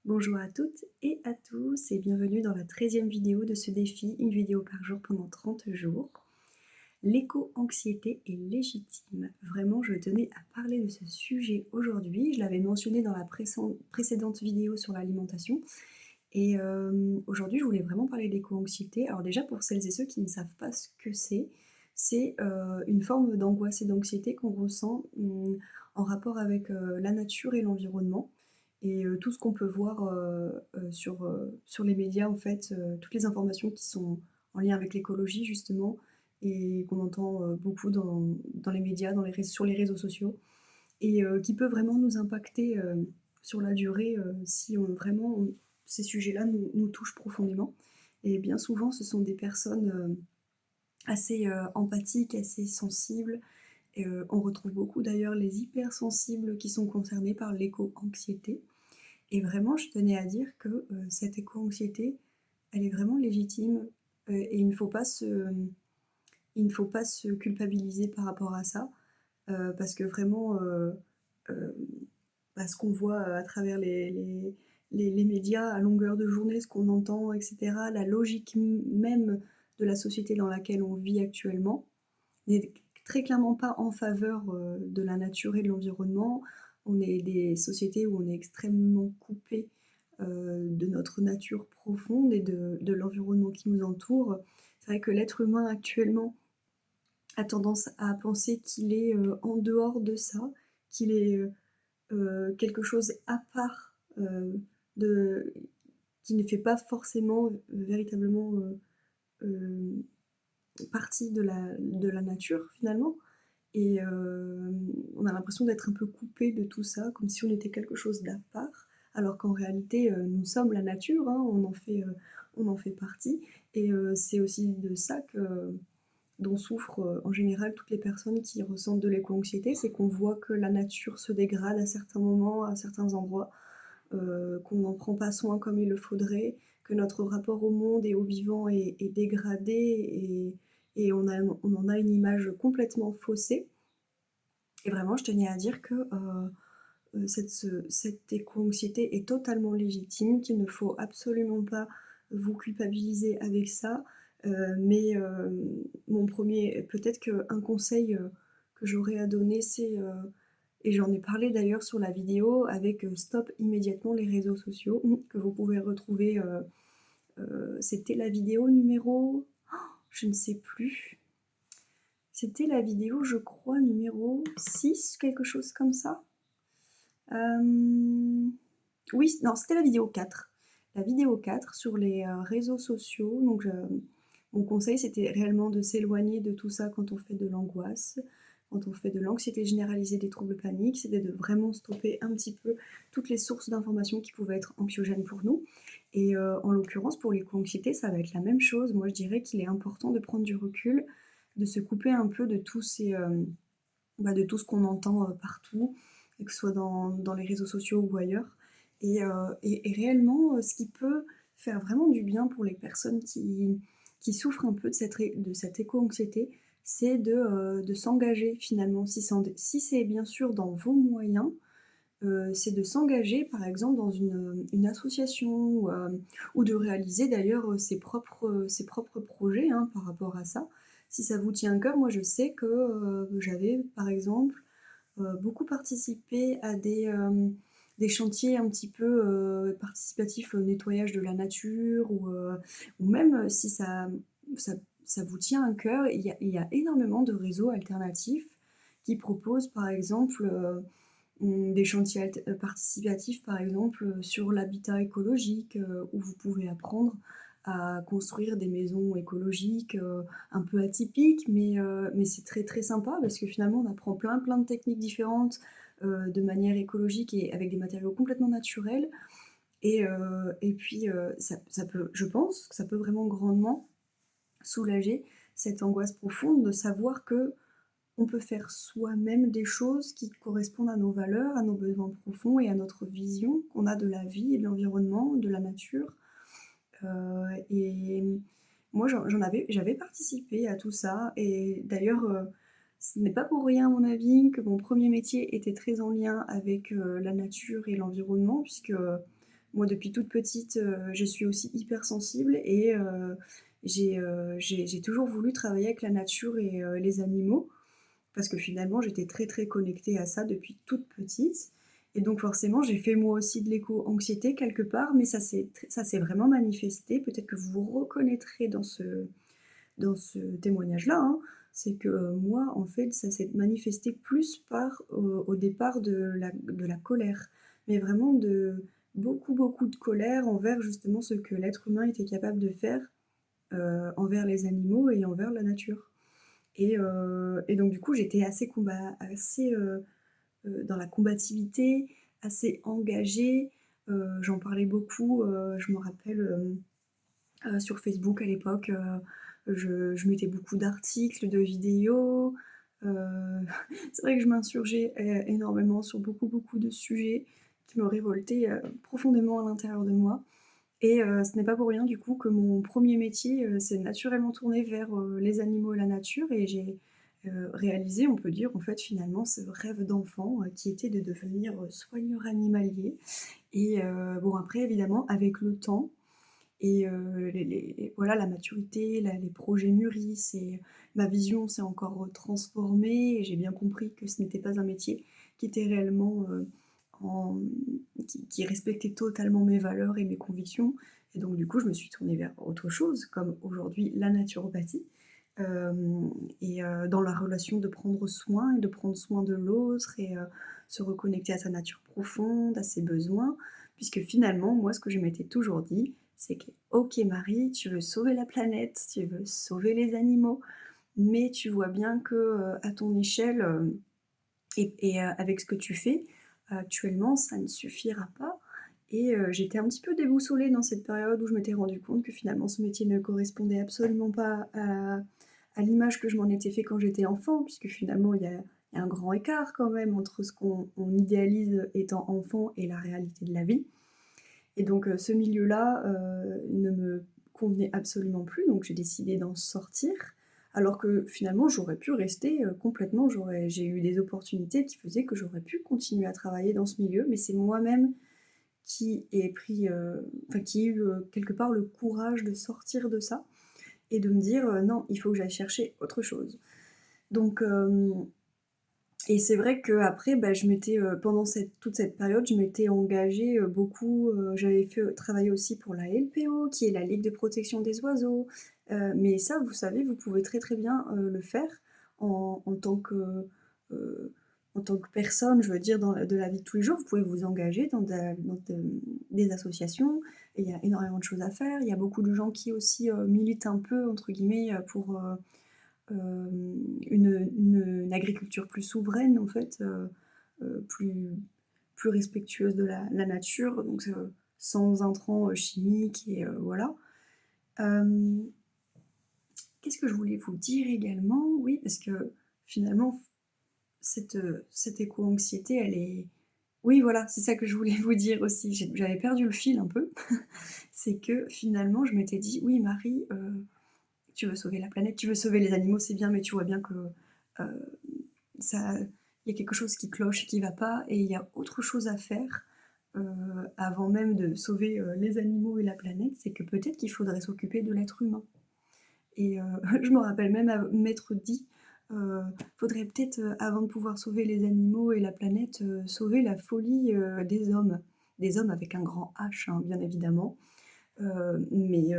Bonjour à toutes et à tous et bienvenue dans la 13e vidéo de ce défi, une vidéo par jour pendant 30 jours. L'éco-anxiété est légitime. Vraiment, je tenais à parler de ce sujet aujourd'hui. Je l'avais mentionné dans la précédente vidéo sur l'alimentation. Et aujourd'hui, je voulais vraiment parler d'éco-anxiété. Alors déjà, pour celles et ceux qui ne savent pas ce que c'est une forme d'angoisse et d'anxiété qu'on ressent en rapport avec la nature et l'environnement. Et tout ce qu'on peut voir sur les médias, en fait, toutes les informations qui sont en lien avec l'écologie, justement, et qu'on entend beaucoup dans les médias, sur les réseaux sociaux, et qui peut vraiment nous impacter sur la durée si ces sujets-là nous touchent profondément. Et bien souvent, ce sont des personnes assez empathiques, assez sensibles. Et, on retrouve beaucoup d'ailleurs les hypersensibles qui sont concernés par l'éco-anxiété. Et vraiment, je tenais à dire que cette éco-anxiété, elle est vraiment légitime et il ne faut pas se culpabiliser par rapport à ça, parce que vraiment, hem, ce qu'on voit à travers les médias à longueur de journée, ce qu'on entend et cetera, la logique même de la société dans laquelle on vit actuellement n'est très clairement pas en faveur de la nature et de l'environnement. On est des sociétés où on est extrêmement coupé de notre nature profonde et de l'environnement qui nous entoure. C'est vrai que l'être humain actuellement a tendance à penser qu'il est en dehors de ça, qu'il est quelque chose à part, de qui ne fait pas forcément véritablement hem, partie de la nature finalement. Et on a l'impression d'être un peu coupé de tout ça, comme si on était quelque chose d'à part, alors qu'en réalité, nous sommes la nature, hein, on en fait partie. Et c'est aussi de ça dont souffrent, en général toutes les personnes qui ressentent de l'éco-anxiété, c'est qu'on voit que la nature se dégrade à certains moments, à certains endroits, qu'on n'en prend pas soin comme il le faudrait, que notre rapport au monde et au vivant est dégradé, et on en a une image complètement faussée. Et vraiment, je tenais à dire que cette éco-anxiété est totalement légitime, qu'il ne faut absolument pas vous culpabiliser avec ça. Mais mon premier, peut-être qu'un conseil que j'aurais à donner, c'est, et j'en ai parlé d'ailleurs sur la vidéo avec stop immédiatement les réseaux sociaux, que vous pouvez retrouver. C'était la vidéo numéro, je ne sais plus. C'était la vidéo, je crois, numéro 6, quelque chose comme ça. Oui, non, c'était la vidéo 4. La vidéo 4 sur les réseaux sociaux. Donc, mon conseil, c'était réellement de s'éloigner de tout ça quand on fait de l'angoisse, quand on fait de l'anxiété généralisée, des troubles paniques. C'était de vraiment stopper un petit peu toutes les sources d'informations qui pouvaient être anxiogènes pour nous. Et en l'occurrence, pour l'éco-anxiété, ça va être la même chose. Moi, je dirais qu'il est important de prendre du recul, de se couper un peu de tous de tout ce qu'on entend partout, et que ce soit dans les réseaux sociaux ou ailleurs. Et réellement, ce qui peut faire vraiment du bien pour les personnes qui souffrent un peu de cette éco-anxiété, c'est de s'engager finalement. Si c'est bien sûr dans vos moyens, c'est de s'engager par exemple dans une association, ou de réaliser d'ailleurs ses propres projets, hein, par rapport à ça. Si ça vous tient à cœur, moi je sais que j'avais par exemple beaucoup participé à des chantiers un petit peu participatifs, nettoyage de la nature, ou même si ça ça vous tient à cœur, il y a énormément de réseaux alternatifs qui proposent par exemple des chantiers participatifs, par exemple, sur l'habitat écologique, où vous pouvez apprendre à construire des maisons écologiques, un peu atypiques, mais c'est très, très sympa parce que finalement on apprend plein, plein de techniques différentes, de manière écologique et avec des matériaux complètement naturels. Et puis, ça peut, je pense que ça peut vraiment grandement soulager cette angoisse profonde de savoir que on peut faire soi-même des choses qui correspondent à nos valeurs, à nos besoins profonds et à notre vision qu'on a de la vie et de l'environnement, de la nature. Et moi j'avais participé à tout ça, et d'ailleurs, ce n'est pas pour rien à mon avis que mon premier métier était très en lien avec, la nature et l'environnement, puisque, Moi, depuis toute petite, je suis aussi hypersensible et j'ai toujours voulu travailler avec la nature et les animaux parce que finalement, j'étais très, très connectée à ça depuis toute petite et donc forcément, j'ai fait moi aussi de l'éco-anxiété quelque part, mais ça s'est vraiment manifesté. Peut-être que vous vous reconnaîtrez dans ce témoignage-là, hein. C'est que, moi, en fait, ça s'est manifesté plus par, au départ de la colère, mais vraiment de beaucoup, beaucoup de colère envers justement ce que l'être humain était capable de faire, envers les animaux et envers la nature et donc du coup, j'étais assez dans la combativité, assez engagée, j'en parlais beaucoup, je me rappelle, sur Facebook à l'époque, je mettais beaucoup d'articles, de vidéos, heu, c'est vrai que je m'insurgeais énormément sur beaucoup, beaucoup de sujets qui me révoltaient, profondément à l'intérieur de moi et ce n'est pas pour rien du coup que mon premier métier, s'est naturellement tourné vers, les animaux et la nature et j'ai, réalisé, on peut dire, en fait, finalement, ce rêve d'enfant, qui était de devenir, soigneur animalier et bon après évidemment avec le temps et voilà la maturité, les projets mûrissent et ma vision s'est encore, transformée et j'ai bien compris que ce n'était pas un métier qui était réellement, en qui respectait totalement mes valeurs et mes convictions et donc du coup, je me suis tournée vers autre chose, comme aujourd'hui la naturopathie, hem dans la relation de prendre soin et de prendre soin de l'autre et se reconnecter à sa nature profonde, à ses besoins. Puisque finalement, moi, ce que je m'étais toujours dit, c'est que: «OK Marie, tu veux sauver la planète, tu veux sauver les animaux, mais tu vois bien que, à ton échelle, avec ce que tu fais, actuellement, ça ne suffira pas» et j'étais un petit peu déboussolée dans cette période où je m'étais rendu compte que finalement ce métier ne correspondait absolument pas à l'image que je m'en étais fait quand j'étais enfant, puisque finalement il y a un grand écart quand même entre ce qu'on idéalise étant enfant et la réalité de la vie. Et donc ce milieu-là, ne me convenait absolument plus, donc j'ai décidé d'en sortir. Alors que finalement j'aurais pu rester, complètement, j'ai eu des opportunités qui faisaient que j'aurais pu continuer à travailler dans ce milieu, mais c'est moi-même qui ai pris, enfin qui ai eu, quelque part le courage de sortir de ça et de me dire: «Non, il faut que j'aille chercher autre chose». Donc et c'est vrai qu'après, bah, je m'étais, pendant toute cette période, je m'étais engagée, beaucoup, j'avais fait, travailler aussi pour la LPO, qui est la Ligue de protection des oiseaux, mais ça, vous savez, vous pouvez très, très bien, le faire en tant heu, en tant que personne, je veux dire dans de la vie de tous les jours. Vous pouvez vous engager dans des associations et il y a énormément de choses à faire. Il y a beaucoup de gens qui aussi, «militent un peu» entre guillemets, pour, une agriculture plus souveraine en fait, plus respectueuse de la nature, donc sans intrants, chimiques et voilà. Hem, Qu'est-ce que je voulais vous dire également? Oui, parce que finalement cette éco-anxiété, elle est oui voilà, c'est ça que je voulais vous dire aussi. J'avais perdu le fil un peu. C'est que finalement je m'étais dit: «Oui Marie, tu veux sauver la planète, tu veux sauver les animaux, c'est bien, mais tu vois bien que, heu, ça il y a quelque chose qui cloche, qui va pas et il y a autre chose à faire, heu, avant même de sauver, les animaux et la planète, c'est que peut-être qu'il faudrait s'occuper de l'être humain» et je me rappelle même m'être dit, «Faudrait peut-être, avant de pouvoir sauver les animaux et la planète, sauver la folie, des hommes». Des hommes avec un grand H, hein, bien évidemment, mais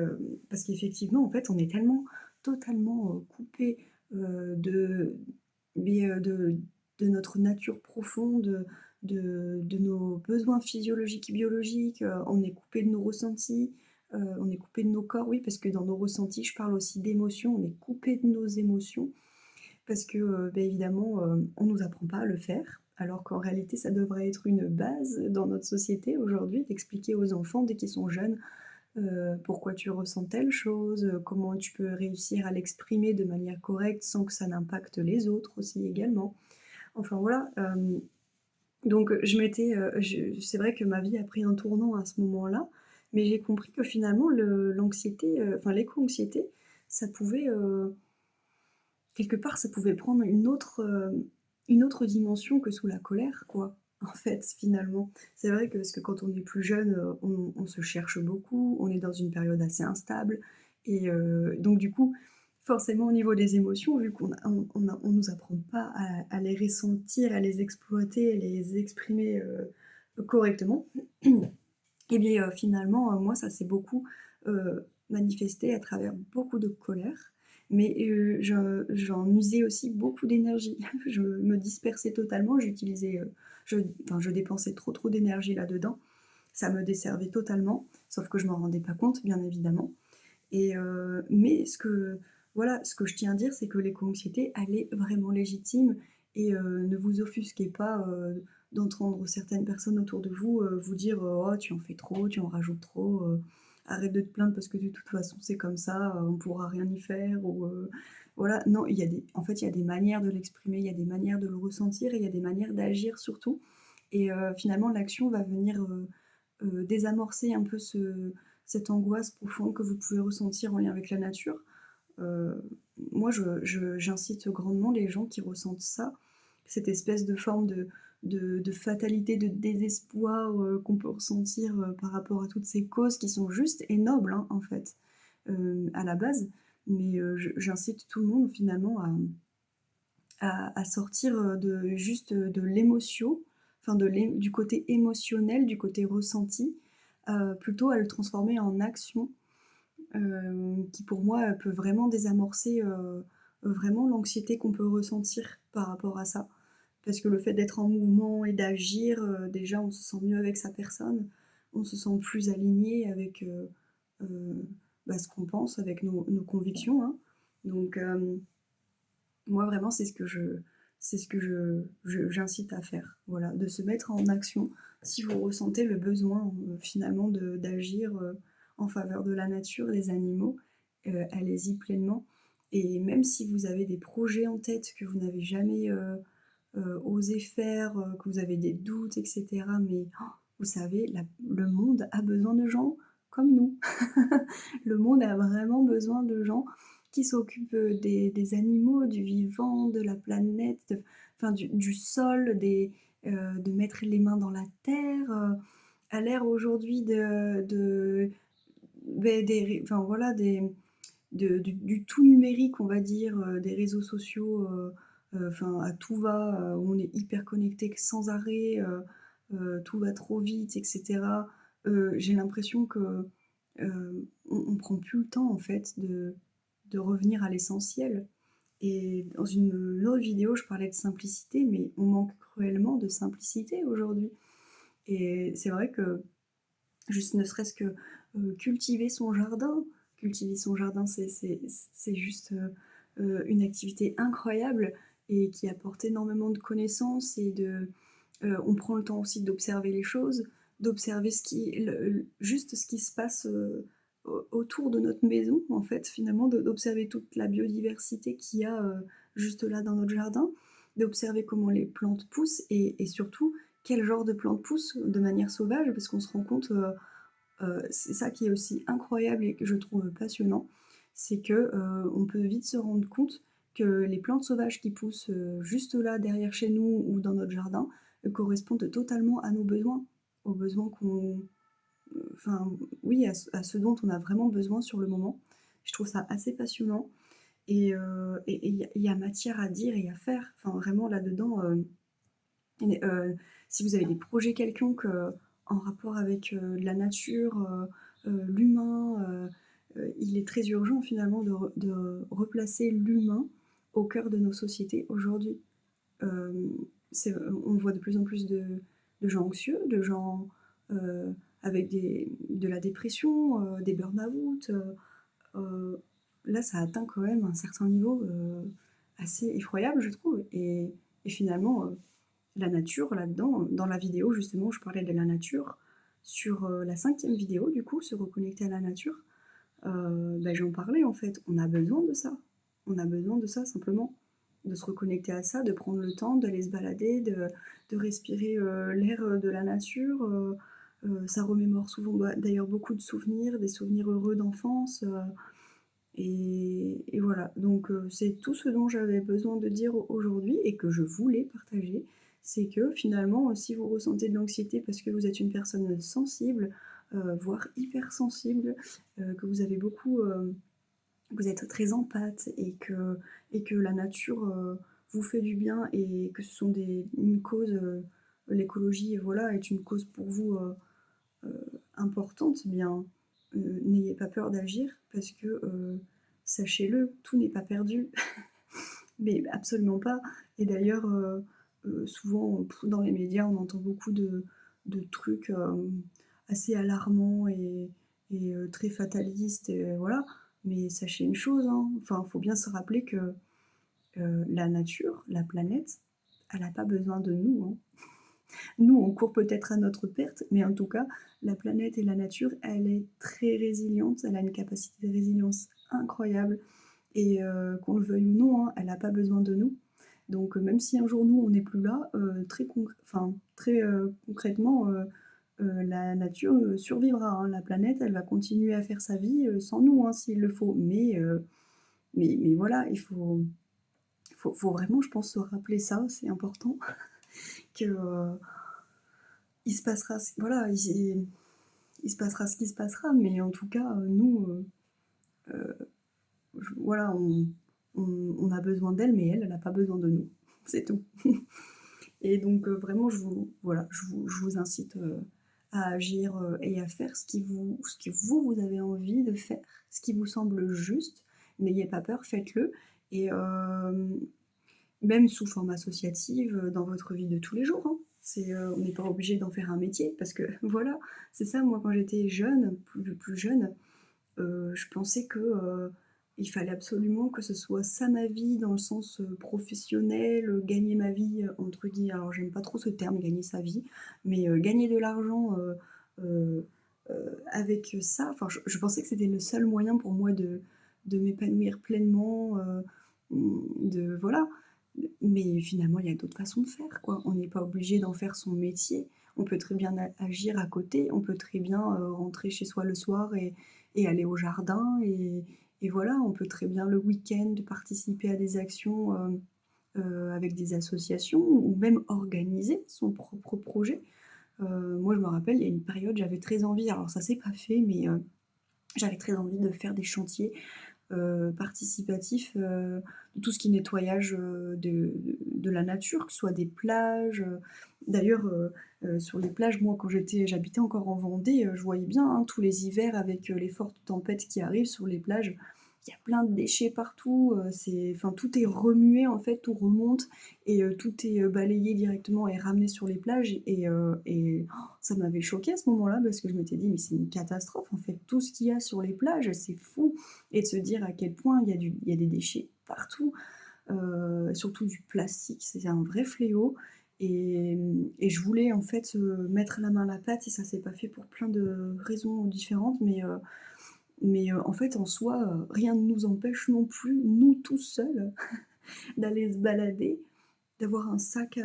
parce qu'effectivement, en fait, on est tellement totalement, coupés, de mais de notre nature profonde, de nos besoins physiologiques et biologiques, on est coupé de nos ressentis, on est coupé de nos corps. Oui, parce que dans nos ressentis, je parle aussi d'émotions, on est coupé de nos émotions parce que, évidemment, on nous apprend pas à le faire, alors qu'en réalité, ça devrait être une base dans notre société aujourd'hui d'expliquer aux enfants dès qu'ils sont jeunes pourquoi tu ressens telle chose, comment tu peux réussir à l'exprimer de manière correcte sans que ça n'impacte les autres aussi également. Enfin voilà, donc c'est vrai que ma vie a pris un tournant à ce moment-là, mais j'ai compris que finalement l'anxiété, enfin l'éco-anxiété, ça pouvait, quelque part ça pouvait prendre une autre dimension que sous la colère quoi. en fait, finalement. C'est vrai que parce que quand on est plus jeune, on se cherche beaucoup, on est dans une période assez instable et donc du coup, forcément au niveau des émotions, vu qu'on nous apprend pas à les ressentir, à les exploiter, à les exprimer, correctement, et bien, finalement, moi ça s'est beaucoup, manifesté à travers beaucoup de colère, mais j'en usais aussi beaucoup d'énergie. Je me dispersais totalement, je je dépensais trop d'énergie là-dedans. Ça me desservait totalement, sauf que je m'en rendais pas compte, bien évidemment, et mais ce que je tiens à dire, c'est que l'éco-anxiété, elle est vraiment légitime et ne vous offusquez pas, d'entendre certaines personnes autour de vous, vous dire: «Oh, tu en fais trop, tu en rajoutes trop, arrête de te plaindre parce que de toute façon c'est comme ça, on pourra rien y faire» ou voilà. Non, il y a des manières de l'exprimer, il y a des manières de le ressentir et il y a des manières d'agir surtout, et finalement l'action va venir, désamorcer un peu cette angoisse profonde que vous pouvez ressentir en lien avec la nature. Heu, Moi j'incite grandement les gens qui ressentent ça, cette espèce de forme de fatalité, de désespoir, qu'on peut ressentir, par rapport à toutes ces causes qui sont justes et nobles, hein, en fait, à la base. Mais j'incite tout le monde finalement à sortir, de juste, de l'émotion, enfin du côté émotionnel, du côté ressenti, plutôt à le transformer en action, qui pour moi, peut vraiment désamorcer, vraiment l'anxiété qu'on peut ressentir par rapport à ça. Parce que le fait d'être en mouvement et d'agir, déjà on se sent mieux avec sa personne, on se sent plus aligné avec, bah, ce qu'on pense, avec nos convictions, hein. Donc moi vraiment c'est ce que j'incite à faire, voilà, de se mettre en action. Si vous ressentez le besoin, finalement d'agir, en faveur de la nature, des animaux, allez-y pleinement, et même si vous avez des projets en tête que vous n'avez jamais, osé faire, que vous avez des doutes et cetera, mais vous savez, le monde a besoin de gens comme nous. Le monde a vraiment besoin de gens qui s'occupent, des animaux, du vivant, de la planète, enfin du sol, de mettre les mains dans la terre, à l'ère aujourd'hui enfin voilà, du tout numérique, on va dire, des réseaux sociaux, enfin à tout va, où on est hyper connecté sans arrêt, tout va trop vite et cetera. J'ai l'impression que, on prend plus le temps en fait de revenir à l'essentiel, et dans une autre vidéo, je parlais de simplicité, mais on manque cruellement de simplicité aujourd'hui, et c'est vrai que juste ne serait-ce que, cultiver son jardin, c'est juste, une activité incroyable et qui apporte énormément de connaissances, et on prend le temps aussi d'observer les choses, d'observer juste ce qui se passe, autour de notre maison, en fait, finalement, d'observer toute la biodiversité qu'il y a, juste là dans notre jardin, d'observer comment les plantes poussent, et surtout quel genre de plantes poussent de manière sauvage, parce qu'on se rend compte, c'est ça qui est aussi incroyable et que je trouve passionnant, c'est que, on peut vite se rendre compte que les plantes sauvages qui poussent, juste là derrière chez nous ou dans notre jardin, correspondent totalement à nos besoins, aux besoins enfin oui, à ce dont on a vraiment besoin sur le moment. Je trouve ça assez passionnant, et il y a matière à dire et à faire. Enfin vraiment là-dedans, et si vous avez des projets quelconques, en rapport avec, la nature, l'humain, il est très urgent finalement de replacer l'humain au cœur de nos sociétés aujourd'hui. Hem, on voit de plus en plus de gens anxieux, de gens, heu, avec de la dépression, des burn-out, là ça atteint quand même un certain niveau, assez effroyable je trouve, et finalement, la nature là-dedans, dans la vidéo justement où je parlais de la nature, sur, la 5e vidéo du coup, se reconnecter à la nature, bah, j'en parlais en fait. On a besoin de ça. On a besoin de ça simplement, de se reconnecter à ça, de prendre le temps d'aller se balader, de respirer, l'air, de la nature, ça remémore souvent, bah, d'ailleurs beaucoup de souvenirs, des souvenirs heureux d'enfance, et voilà. Donc c'est tout ce dont j'avais besoin de dire aujourd'hui et que je voulais partager. C'est que finalement, si vous ressentez de l'anxiété parce que vous êtes une personne sensible, voire hypersensible, que vous avez beaucoup, vous êtes très empathe et que la nature, vous fait du bien et que ce sont une cause, l'écologie, voilà, est une cause pour vous, importante, eh bien, n'ayez pas peur d'agir parce que, sachez-le, tout n'est pas perdu. Mais absolument pas. Et d'ailleurs, souvent, dans les médias, on entend beaucoup de trucs, assez alarmants et très fatalistes et voilà. Mais sachez une chose, hein, enfin, faut bien se rappeler que, la nature, la planète, elle a pas besoin de nous, hein. Nous, on court peut-être à notre perte, mais en tout cas, la planète et la nature, elle est très résiliente, elle a une capacité de résilience incroyable et qu'on le veuille ou non, hein, elle a pas besoin de nous. Donc même si un jour nous on n'est plus là, très, concrètement, la nature, survivra, hein. La planète, elle va continuer à faire sa vie, sans nous, hein, s'il le faut. Mais voilà, il faut vraiment, je pense, se rappeler ça, c'est important que, il se passera ce voilà, il se passera ce qui se passera, mais en tout cas, nous, voilà, on a besoin d'elle, mais elle, elle a pas besoin de nous. C'est tout. Et donc vraiment, je vous incite, à agir, et à faire ce que vous avez envie de faire, ce qui vous semble juste. N'ayez pas peur, faites-le et même sous forme associative, dans votre vie de tous les jours, hein. On n'est pas obligé d'en faire un métier parce que voilà, c'est ça, moi, quand j'étais jeune, plus jeune, je pensais que, il fallait absolument que ce soit ça ma vie dans le sens, professionnel, gagner ma vie, entre guillemets. Alors j'aime pas trop ce terme «gagner sa vie», mais, gagner de l'argent, heu avec ça, enfin je pensais que c'était le seul moyen pour moi de m'épanouir pleinement, de voilà. Mais finalement, il y a d'autres façons de faire, quoi. On n'est pas obligé d'en faire son métier. On peut très bien agir à côté. On peut très bien, rentrer chez soi le soir et aller au jardin et voilà. On peut très bien le week-end participer à des actions, avec des associations ou même organiser son propre projet. Moi, je me rappelle, il y a une période, j'avais très envie, alors ça s'est pas fait, mais j'avais très envie de faire des chantiers participatif, de tout ce qui est nettoyage, de la nature, que ce soit des plages, d'ailleurs, sur les plages, moi, quand j'habitais encore en Vendée, je voyais bien, hein, tous les hivers avec, les fortes tempêtes qui arrivent sur les plages, il y a plein de déchets partout, tout est remué, en fait, tout remonte et tout est, balayé directement et ramené sur les plages et ça m'avait choquée à ce moment-là parce que je m'étais dit: «Mais c'est une catastrophe, en fait, tout ce qu'il y a sur les plages, c'est fou!» Et de se dire à quel point il y a des déchets partout, surtout du plastique, c'est un vrai fléau et je voulais en fait, mettre la main à la pâte et ça s'est pas fait pour plein de raisons différentes, mais en fait en soi, rien ne nous empêche non plus, nous tout seuls, d'aller se balader, d'avoir un sac,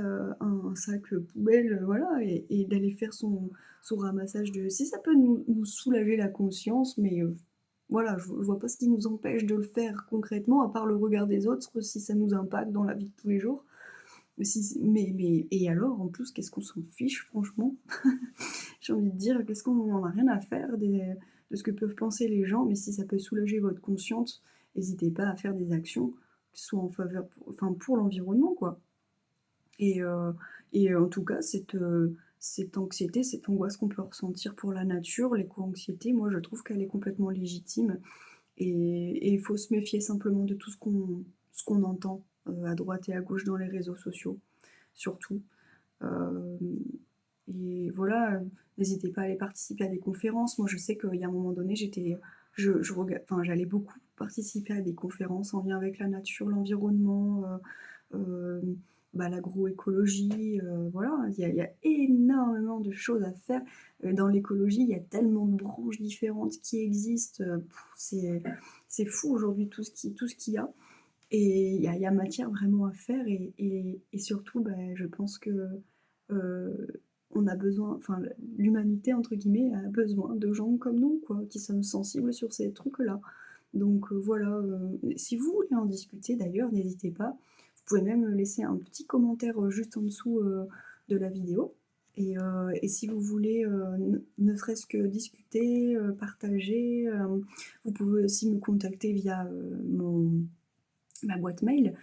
poubelle, voilà et d'aller faire son ramassage de si ça peut nous soulager la conscience, mais voilà, je vois pas ce qui nous empêche de le faire concrètement, à part le regard des autres, si ça nous impacte dans la vie de tous les jours. Mais et alors, en plus, qu'est-ce qu'on s'en fiche franchement? J'ai envie de dire, qu'est-ce qu'on en a rien à faire de ce que peuvent penser les gens, mais si ça peut soulager votre conscience, hésitez pas à faire des actions qui soient en faveur pour l'environnement, quoi. Et en tout cas, cette anxiété, cette angoisse qu'on peut ressentir pour la nature, l'éco-anxiété, moi je trouve qu'elle est complètement légitime et il faut se méfier simplement de tout ce qu'on entend, à droite et à gauche dans les réseaux sociaux, surtout. Hem et voilà, n'hésitez pas à aller participer à des conférences. Moi, je sais qu'il y a un moment donné, j'allais beaucoup participer à des conférences en lien avec la nature, l'environnement, l'agroécologie, voilà. Il y a énormément de choses à faire. Dans l'écologie, il y a tellement de branches différentes qui existent, c'est fou aujourd'hui tout ce qu'il y a et il y a matière vraiment à faire et surtout, je pense que, heu, on a besoin enfin, «l'humanité» entre guillemets a besoin de gens comme nous quoi, qui sommes sensibles sur ces trucs-là. Donc voilà, si vous voulez en discuter d'ailleurs, n'hésitez pas. Vous pouvez même laisser un petit commentaire, juste en dessous, de la vidéo et si vous voulez, ne serait-ce que discuter, partager, vous pouvez aussi me contacter via, ma boîte mail,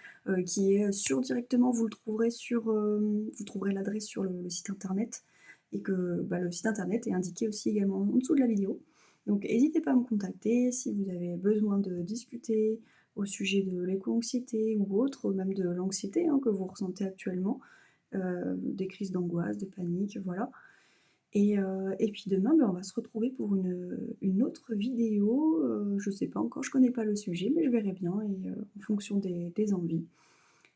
qui est sur directement vous le trouverez sur, vous trouverez l'adresse sur le site internet et que, bah, le site internet est indiqué aussi également en dessous de la vidéo. Donc hésitez pas à me contacter si vous avez besoin de discuter au sujet de l'éco-anxiété ou autre, même de l'anxiété, hein, que vous ressentez actuellement, des crises d'angoisse, de panique, voilà. Et puis demain, on va se retrouver pour une autre vidéo, je sais pas encore, je connais pas le sujet, mais je verrai bien en fonction des envies.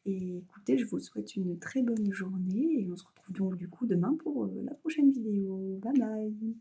Et écoutez, je vous souhaite une très bonne journée et on se retrouve donc du coup demain pour, la prochaine vidéo. Bye bye.